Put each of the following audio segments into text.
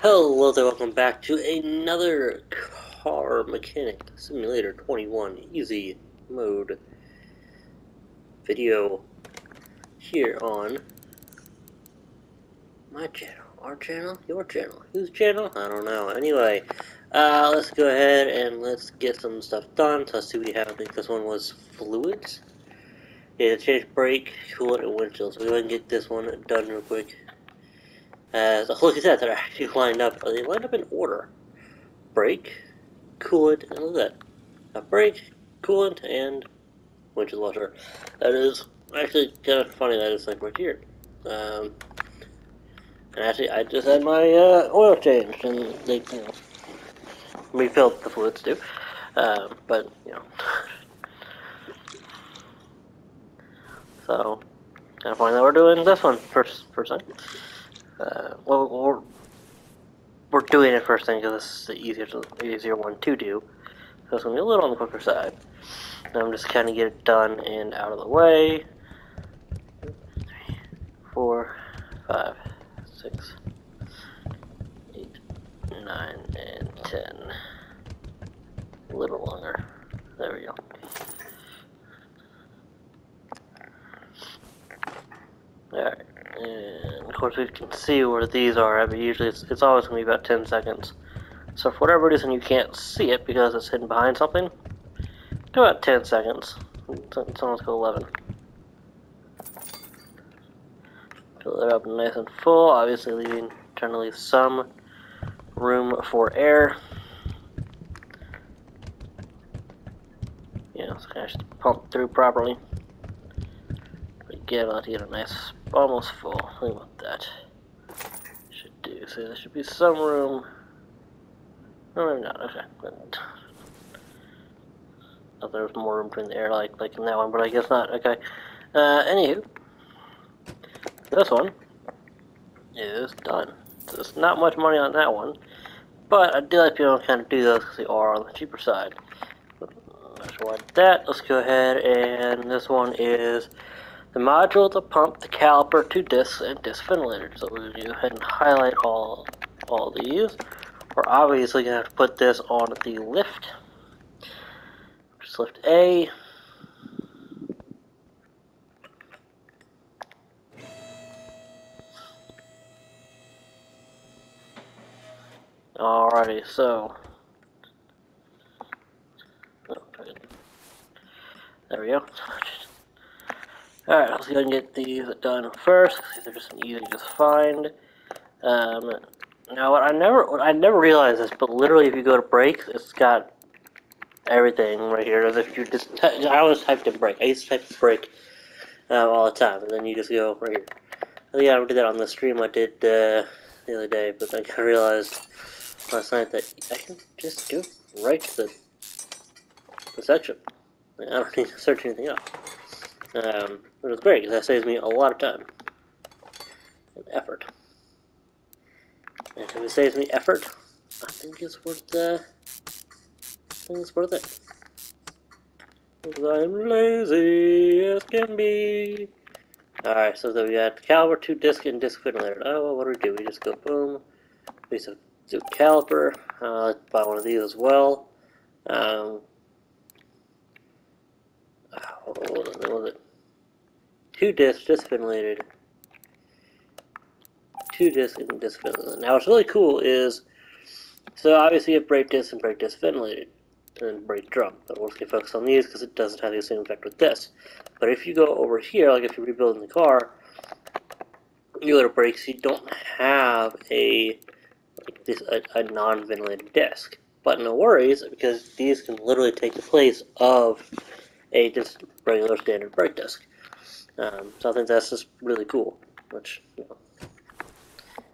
Hello there, welcome back to another Car Mechanic Simulator 21 Easy Mode video here on my channel, our channel, your channel, whose channel? I don't know. Anyway, let's go ahead and let's get some stuff done. So let's see what we have. I think this one was fluids. Yeah, change brake, coolant, and windshield. So we go ahead and get this one done real quick. So look at that, they're actually lined up. They lined up in order. Brake, coolant, and look at that. A brake, coolant, and windshield washer. That is actually kind of funny that it's like right here. And actually, I just had my oil changed, and they, refilled the fluids too. But so kind of funny that we're doing this one first thing. Well, we're doing it first thing because this is the easier one to do. So it's gonna be a little on the quicker side. I'm just kind of get it done and out of the way. 3, 4, 5, 6, 8, 9, and 10. A little longer. There we go. Alright, and of course we can see where these are. I mean, usually it's always going to be about 10 seconds. So for whatever reason you can't see it because it's hidden behind something, go about 10 seconds. So let's go 11. Fill it up nice and full, obviously trying to leave some room for air. So I can actually pump through properly. But get about to get a nice, almost full. Think about that. Should do. So there should be some room. No, maybe not. Okay. But thought there was more room between the air, like in that one, but I guess not. Okay. Anywho, this one is done. So there's not much money on that one, but I do like people to kind of do those because they are on the cheaper side. Not sure why I did that. Let's go ahead, and this one is the module, the pump, the caliper, 2 discs, and disc ventilator. So we're going to go ahead and highlight all these. We're obviously going to have to put this on the lift. Just lift A. Alrighty, so there we go. Alright, let's go ahead and get these done first. These are just easy to find. Now what I never realized this, but literally if you go to brakes, it's got everything right here. As if you just, I always typed in brake. I used to type brake all the time, and then you just go right here. I think I did that on the stream I did the other day, but then I realized last night that I can just go right to the section. I don't need to search anything up. Which is great, because that saves me a lot of time and effort. And if it saves me effort, I think it's worth it. Because I'm lazy as can be. Alright, so then we got caliper, 2 disc, and disc ventilator. Oh, well, what do? We just go boom. We just do caliper. Let's buy one of these as well. What was it? 2 discs, disc ventilated. 2 disc and disc ventilated. Now, what's really cool is, so obviously you have brake disc and brake disc ventilated, and brake drum. But we're going to focus on these because it doesn't have the same effect with this. But if you go over here, like if you're rebuilding the car, you go to brakes, you don't have a non-ventilated disc. But no worries, because these can literally take the place of a just regular standard brake disc. So I think that's just really cool, which,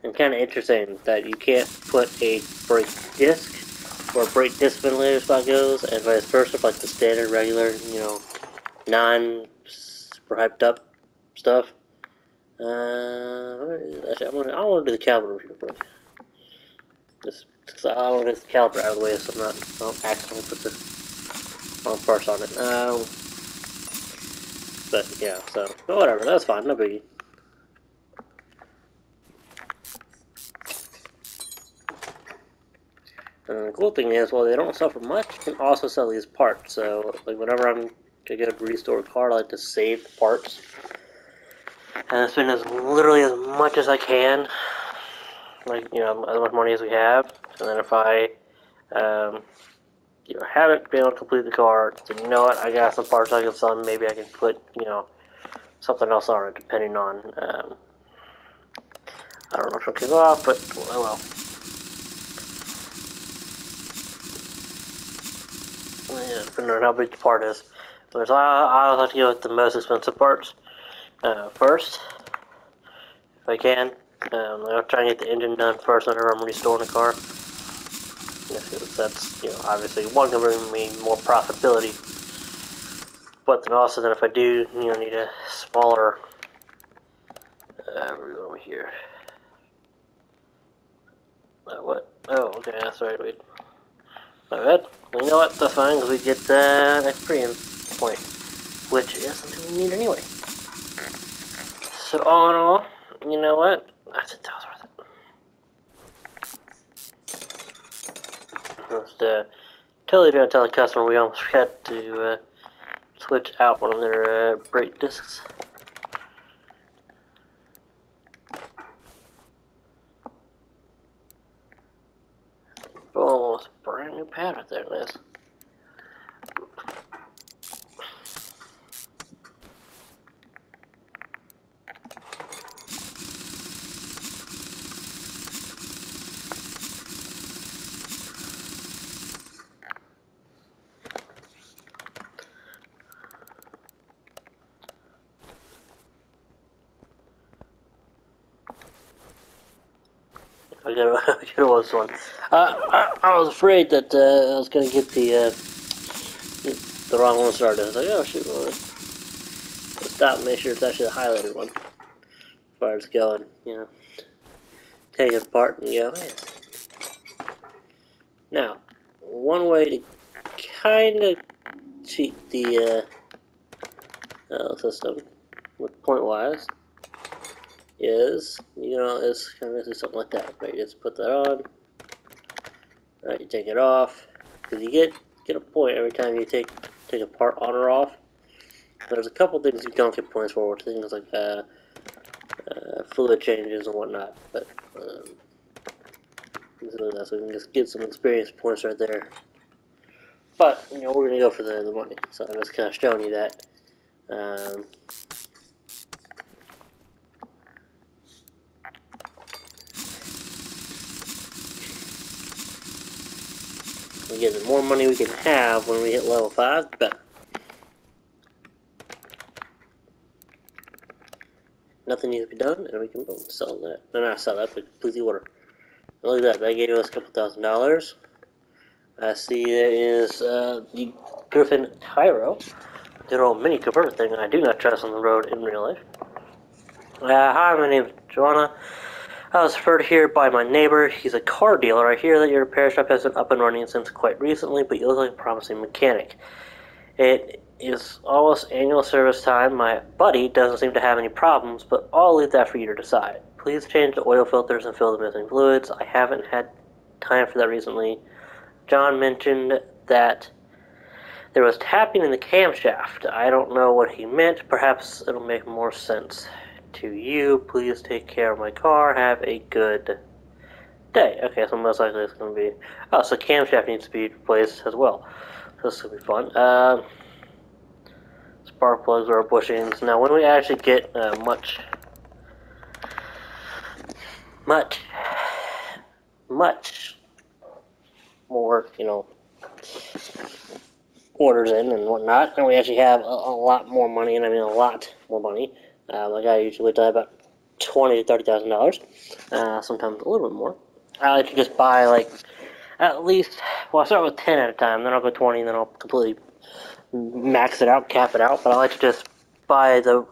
and kind of interesting that you can't put a brake disc where a brake disc ventilator spot goes, and vice versa, like the standard, regular, non-super hyped up stuff. Actually, I want to do the caliper real quick. Just because I want to get the caliper out of the way so I don't accidentally put the wrong parts on it. But yeah, so, but whatever, that's fine, no biggie. And the cool thing is, well, they don't sell for much. You can also sell these parts. So, like, whenever I'm to get a restored car, I like to save the parts and spend literally as much as I can, like, you know, as much money as we have. And then if I, you know, haven't been able to complete the car, then you know what, I got some parts I can sell, and maybe I can put, you know, something else on it, depending on, I don't know if it'll kick off, but oh well. Yeah, depending on how big the part is. But I'll have to go with the most expensive parts first, if I can. I'll try and get the engine done first whenever I'm restoring the car. That's, you know, obviously one can bring me more profitability. But then also, then if I do, you know, need a smaller, we're going over here. What? Oh, okay, that's right, wait. My bad. Well, you know what, that's fine, because we get the next premium point, which is something we need anyway. So all in all, you know what? I think that was worth it. Just totally gonna tell the customer we almost forgot to switch out one of their brake discs. Oh, it's a brand new pad right there, Liz. I gotta watch one. I was afraid that I was gonna get the wrong one started. I was like, oh shoot, well, stop and make sure it's actually the highlighted one before it's going. You know, take it apart and go. Hey. Now, one way to kind of cheat the system with point-wise is, you know, is kind of something like that. Right, you just put that on. Right, you take it off, because you get a point every time you take a part on or off. There's a couple things you don't get points for, things like fluid changes and whatnot. But so we can just get some experience points right there. But you know, we're gonna go for the money, so I'm just kind of showing you that. Again, the more money we can have when we hit level 5, the better. Nothing needs to be done, and we can boom, sell that. No, not sell that, but completely order. And look at that, that gave us a couple $1,000s. I see there is the Griffin Tyro, good old mini converter thing I do not trust on the road in real life. Hi, my name is Joanna. I was referred here by my neighbor. He's a car dealer. I hear that your repair shop has been up and running since quite recently, but you look like a promising mechanic. It is almost annual service time. My buddy doesn't seem to have any problems, but I'll leave that for you to decide. Please change the oil filters and fill the missing fluids. I haven't had time for that recently. John mentioned that there was tapping in the camshaft. I don't know what he meant. Perhaps it'll make more sense to you. Please take care of my car. Have a good day. Okay, so most likely it's going to be... Oh, so camshaft needs to be replaced as well. So this will be fun. Spark plugs or bushings. Now, when we actually get much more, you know, orders in and whatnot, and we actually have a lot more money, and I mean a lot more money. Like I usually die about $20,000 to $30,000, sometimes a little bit more. I like to just buy like at least, well, I start with 10 at a time, then I'll go 20, and then I'll completely max it out, cap it out. But I like to just buy the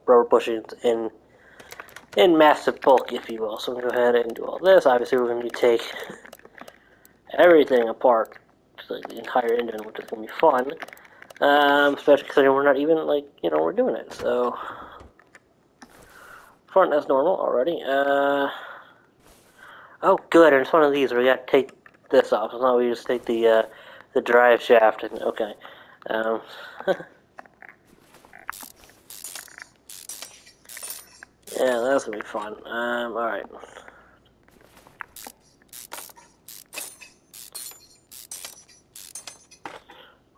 rubber bushings in massive bulk, if you will. So I'm going to go ahead and do all this. Obviously, we're going to take everything apart, like the entire engine, which is going to be fun. Especially considering we're not even, like, you know, we're doing it. So, front as normal already. Oh, good, and it's one of these where you got to take this off. So now we just take the drive shaft and okay. Um, yeah, that's gonna be fun. All right.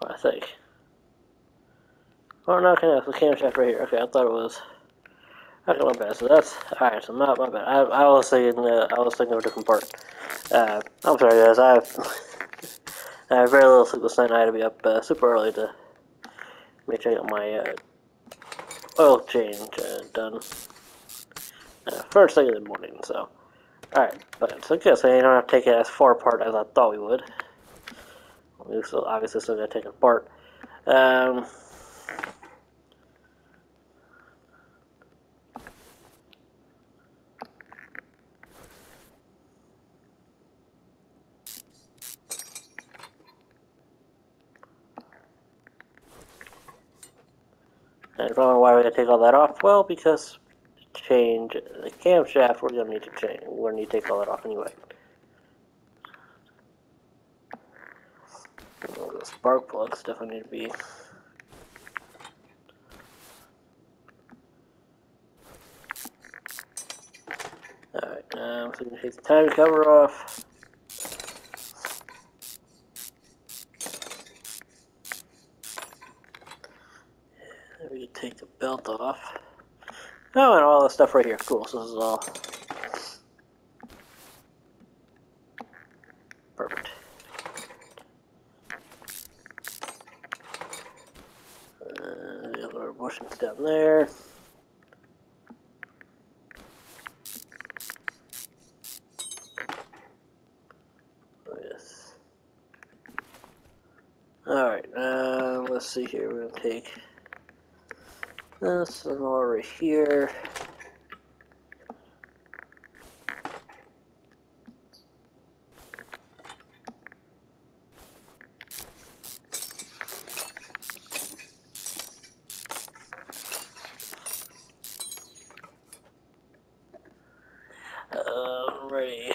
I think. Oh no, okay, that's the camshaft right here. Okay, I thought it was. Okay, my bad. So that's alright. So my bad. I was thinking of a different part. I'm sorry, guys. I have very little sleep this night. I had to be up super early to make sure I got my oil change done first thing in the morning. So, alright, but so I guess I don't have to take it as far apart as I thought we would. We still obviously still got to take it apart. And I don't know why we gotta take all that off. Well, because to change the camshaft, we're gonna need to change. We're gonna need to take all that off anyway. The spark plugs definitely need to be. Alright, so we can take the time cover off. And we can take the belt off. Oh, and all this stuff right here. Cool, so this is all perfect. The other bushings down there. Oh, yes. Alright, let's see here. We're going to take this and over here. Ready.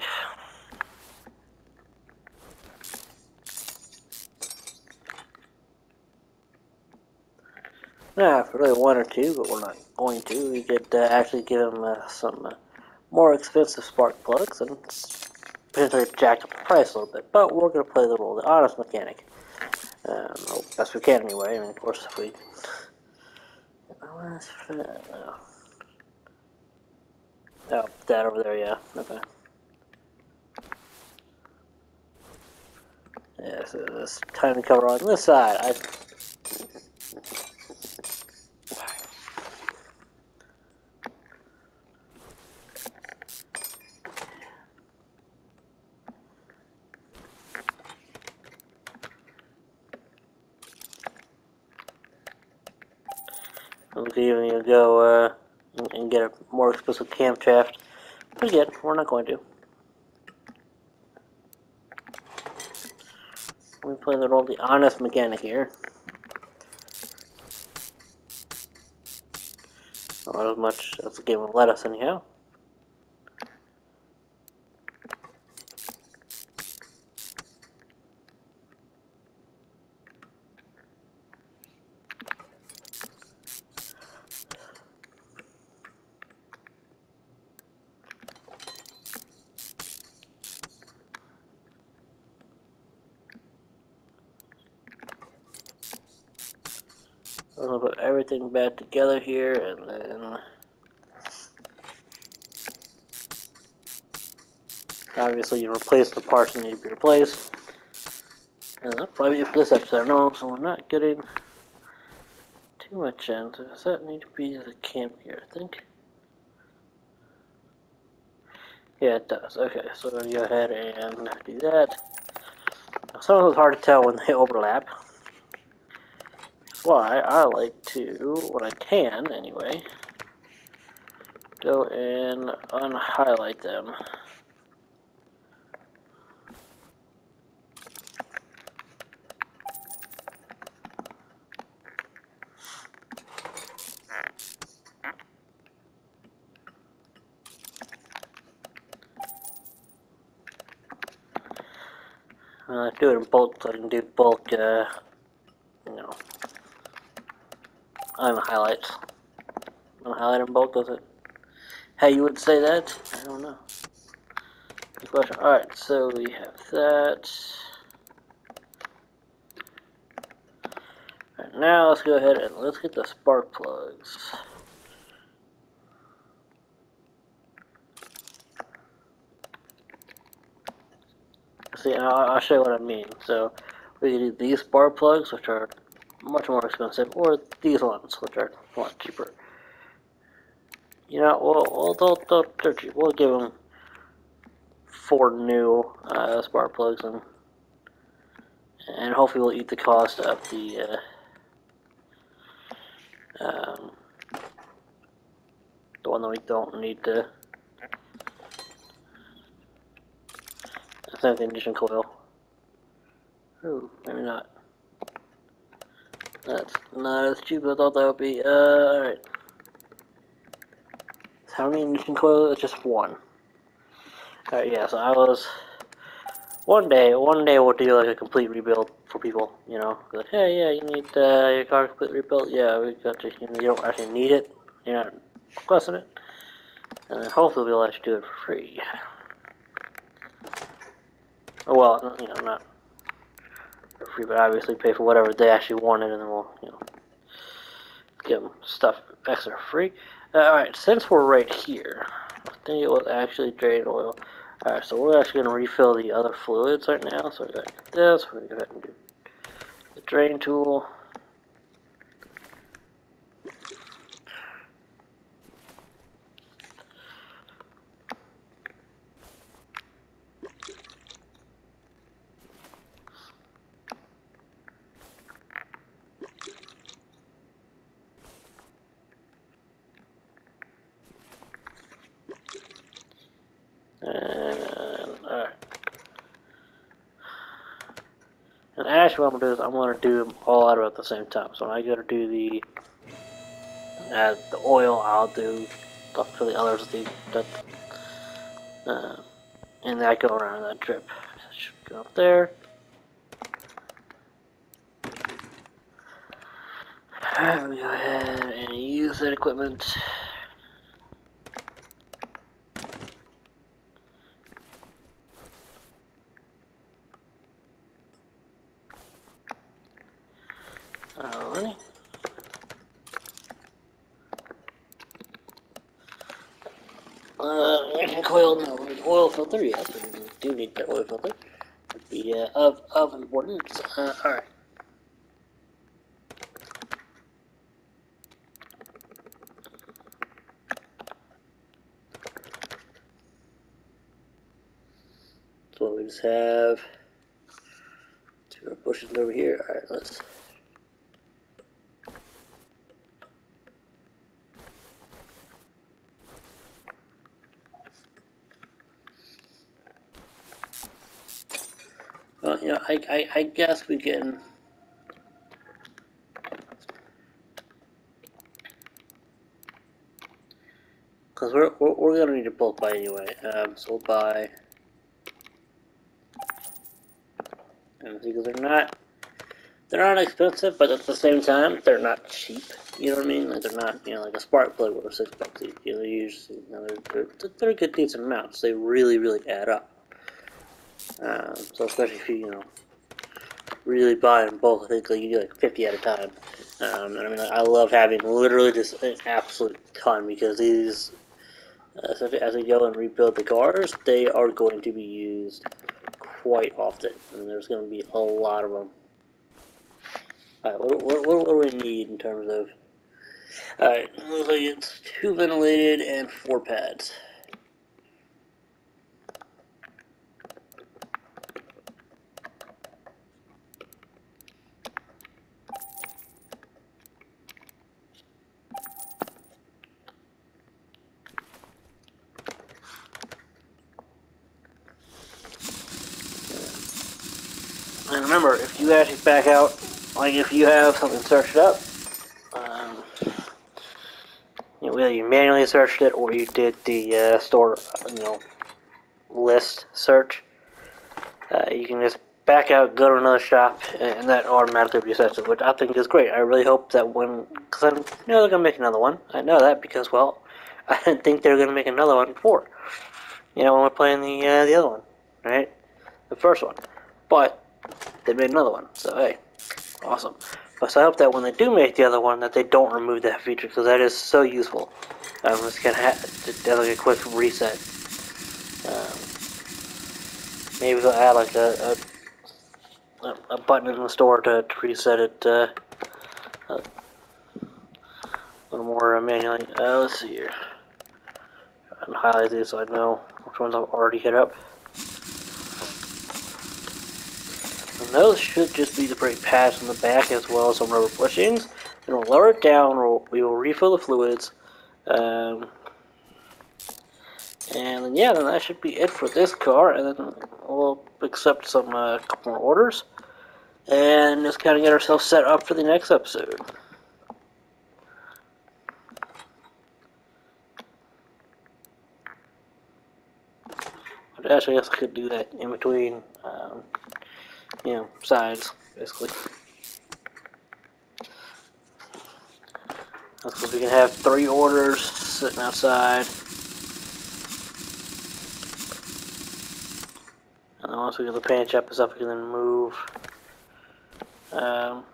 Now, if we really wanted to, but we're not going to, we could actually give them some more expensive spark plugs and potentially jack up the price a little bit. But we're going to play the role of the honest mechanic. Best we can anyway. I mean, of course, if we... Oh, that over there, yeah. Okay. Yeah, so this timing cover on this side. We could even go and get a more expensive camshaft. But again, we're not going to. We play the role of the honest mechanic here. Not as much as the game will let us, anyhow. I'm gonna put everything back together here, and then obviously you replace the parts that need to be replaced. And that'll probably be it for this episode. No, so we're not getting too much in. So does that need to be the camp here, I think? Yeah, it does. Okay, so we're gonna go ahead and do that. Some of it's hard to tell when they overlap. That's why I like to, when I can anyway, go and unhighlight them. Do it in bulk so I can do bulk, you know, I don't know, highlights. Don't highlight in bulk, does it? How you would say that? I don't know. Good question. Alright, so we have that. Alright, now let's go ahead and let's get the spark plugs. See, I'll show you what I mean. So, we can do these spark plugs, which are much more expensive, or these ones, which are a lot cheaper. You know, they're cheap. We'll give them 4 new spark plugs, and hopefully we'll eat the cost of the one that we don't need to. That's not the ignition coil. Ooh, maybe not. That's not as cheap as I thought that would be. Alright. How many ignition coils? It's just 1. Alright, yeah, so I was... One day we'll do like a complete rebuild for people, you know. Like, hey, yeah, you need your car completely rebuilt. Yeah, we got you. You don't actually need it. You're not requesting it. And then hopefully we'll let you do it for free. Well, you know, not for free, but obviously pay for whatever they actually wanted, and then we'll, you know, give them stuff extra free. Alright, since we're right here, I think it was actually drain oil. Alright, so we're actually going to refill the other fluids right now. So we're going to get this, we're going to go ahead and do the drain tool. Alright. And actually what I'm going to do is I'm going to do them all out at the same time. So when I go to do the oil, I'll do stuff for the others and that go around that drip. That should go up there. Alright, we go ahead and use that equipment. Alrighty. Engine coil, no, oil filter, yes, we do need that oil filter. Would be of importance. Alright. So we just have 2 bushes over here. Alright, let's. Well, you know, I guess we can. Because we're gonna need a bulk buy anyway. So we'll buy. And because they're not expensive, but at the same time, they're not cheap. You know what I mean? Like they're not, you know, like a spark plug where $6 each. You know, they're usually, you know, they're a good decent amounts. They really add up. So especially if you know, really buy in bulk, I think like you do like 50 at a time. And I mean, I love having literally just an absolute ton because these, as we go and rebuild the cars, they are going to be used quite often, and there's going to be a lot of them. Alright, what do we need in terms of... Alright, looks like it's 2 ventilated and 4 pads. And remember, if you actually back out, like if you have something searched up, you know, whether you manually searched it or you did the store, you know, list search, you can just back out, go to another shop, and that automatically resets it, which I think is great. I really hope that because I know they're gonna make another one. I know that because, well, I didn't think they were gonna make another one before. You know, when we're playing the other one, right? The first one, but they made another one, so hey, awesome. But so I hope that when they do make the other one, that they don't remove that feature because that is so useful. It's gonna have like a quick reset. Maybe they'll add like a button in the store to reset it a little more manually. Let's see here. And highlight these so I know which ones I've already hit up. And those should just be the brake pads on the back as well as some rubber bushings. Then we'll lower it down, we will refill the fluids. And then yeah, then that should be it for this car, and then we'll accept some couple more orders, and just kind of get ourselves set up for the next episode. Actually, I guess I could do that in between, you know, sides, basically. That's because we can have 3 orders sitting outside. And then once we get the paint shop and stuff, we can then move. Alright,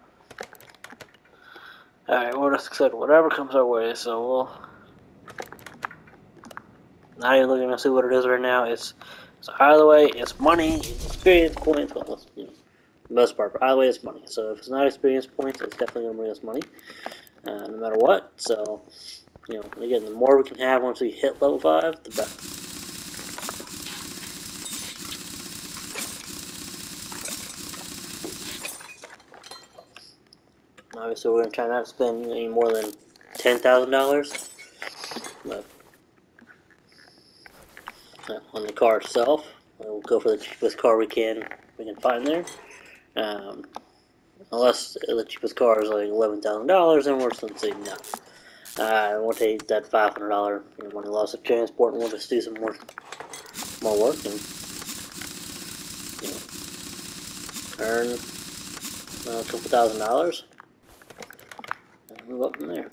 we'll just accept whatever comes our way, so we'll... Not even looking to see what it is right now. So either way, it's money, it's experience points, well, you know, the most part, but either way, it's money. So if it's not experience points, it's definitely going to bring us money, no matter what. So, you know, again, the more we can have once we hit level 5, the better. Obviously, we're going to try not to spend any more than $10,000, but on the car itself, we'll go for the cheapest car we can find there. Unless the cheapest car is like $11,000, then we're just going to say no. We'll take that $500 money loss of transport, and we'll just do some more work and earn a couple $1,000 and move up from there.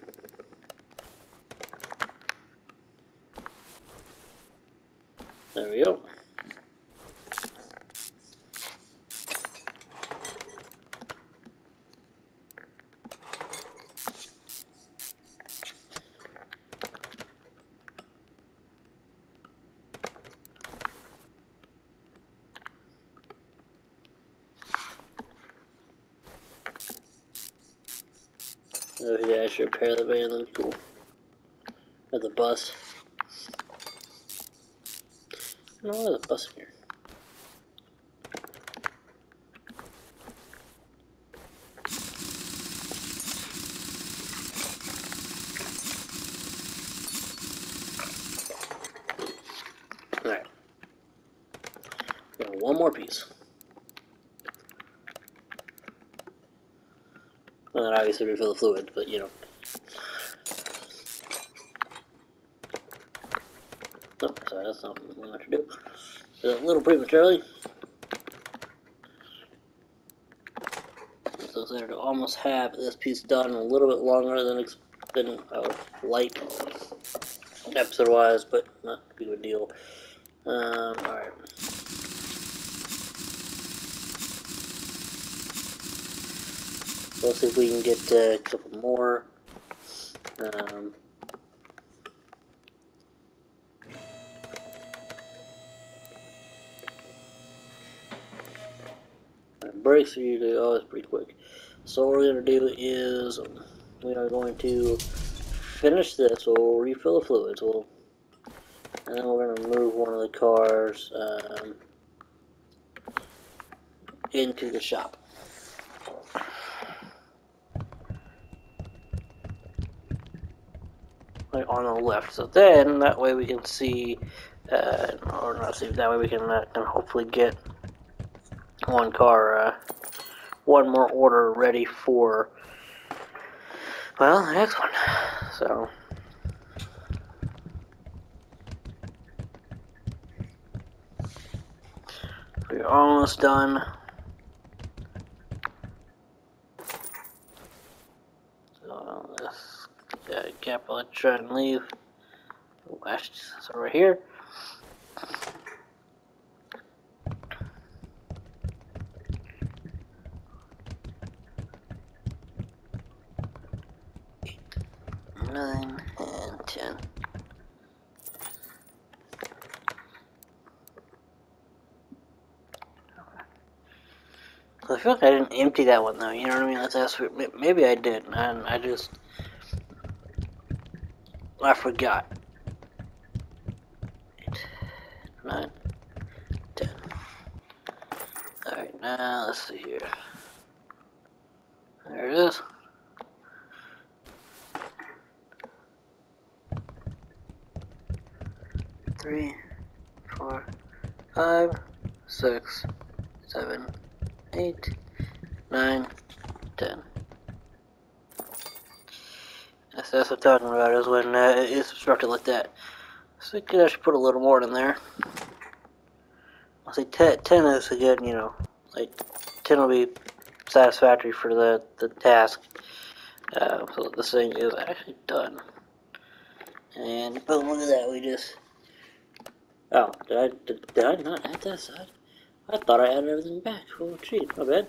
There we go. Oh yeah, I should repair the van, that'd be cool. Or the bus. No, there's a bus in here. Alright. Got one more piece. And then obviously refill the fluid, but you know. Oh, sorry, that's not what I want to do. It's a little prematurely. So it's there to almost have this piece done a little bit longer than I would like, episode-wise, but not a big of a deal. Alright. We'll see if we can get a couple more. Brakes are usually always pretty quick. So what we're going to do is we are going to finish this. We'll refill the fluids. And then we're going to move one of the cars into the shop. Like on the left. So then that way we can see, or not see, that way we can hopefully get one car, one more order ready for, well, the next one. So we're almost done. let's try and leave. Oh, actually, so right here. Nine and 10. So I feel like I didn't empty that one though. You know what I mean? That's maybe I did, and I forgot. 8, 9, 10. All right, now let's see here. There it is. 3, 4, 5, 6, 7, 8, 9, 10. That's what I'm talking about, is when it's constructed like that. So I could actually put a little more in there. I'll say 10 is again, you know, like 10 will be satisfactory for the task. So this thing is actually done. And boom, look at that, we just... Oh, did I not add that side? I thought I added everything back. Oh, gee, my bad.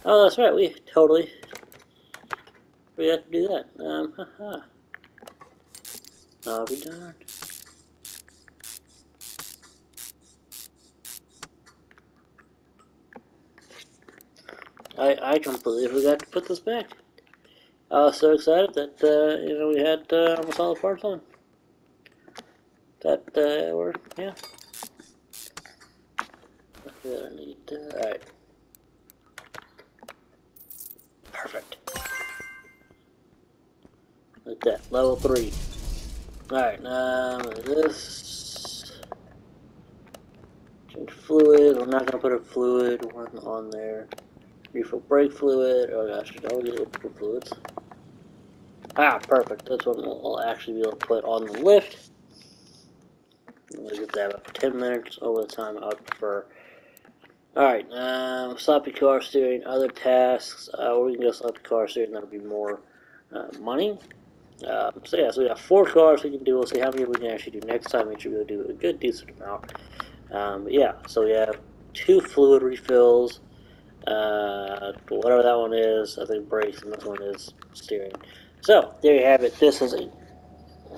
Oh, that's right, we totally forgot to do that. Haha. I'll be darned. I completely forgot to put this back. I was so excited that, you know, we had almost all the parts on. That, yeah. I need, alright. Perfect. Like that, level 3. Alright, this... Change fluid, we're not going to put a fluid one on there. Refill brake fluid, oh gosh, I always look for fluids. Ah, perfect, that's what we'll actually be able to put on the lift. We'll get that about 10 minutes over the time I would prefer. Alright, sloppy car steering, other tasks, we can go sloppy car steering, that'll be more money. So yeah, so we got 4 cars we can do. We'll see how many we can actually do next time. We should be able to do a good, decent amount. But yeah, so we have 2 fluid refills, whatever that one is, I think brakes, and this one is steering. So, there you have it. This is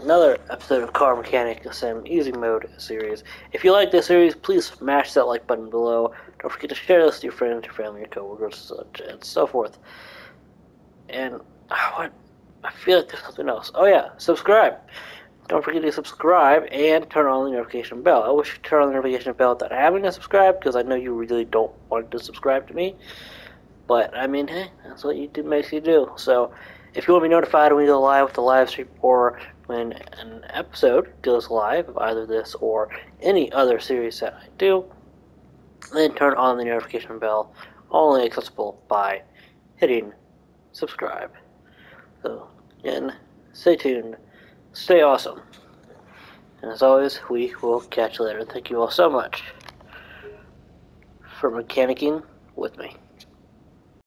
another episode of Car Mechanic Sim Easy Mode series. If you like this series, please smash that like button below. Don't forget to share this with your friends, your family, your coworkers, and so forth. And, what? I feel like there's something else. Oh yeah, subscribe. Don't forget to subscribe and turn on the notification bell. I wish you turn on the notification bell without having to subscribe, because I know you really don't want to subscribe to me. But, I mean, hey, that's what YouTube makes you do. So, if you want to be notified when we go live with the live stream, or when an episode goes live of either this or any other series that I do, then turn on the notification bell, only accessible by hitting subscribe. So, again, stay tuned, stay awesome, and as always, we will catch you later. Thank you all so much for mechanicking with me.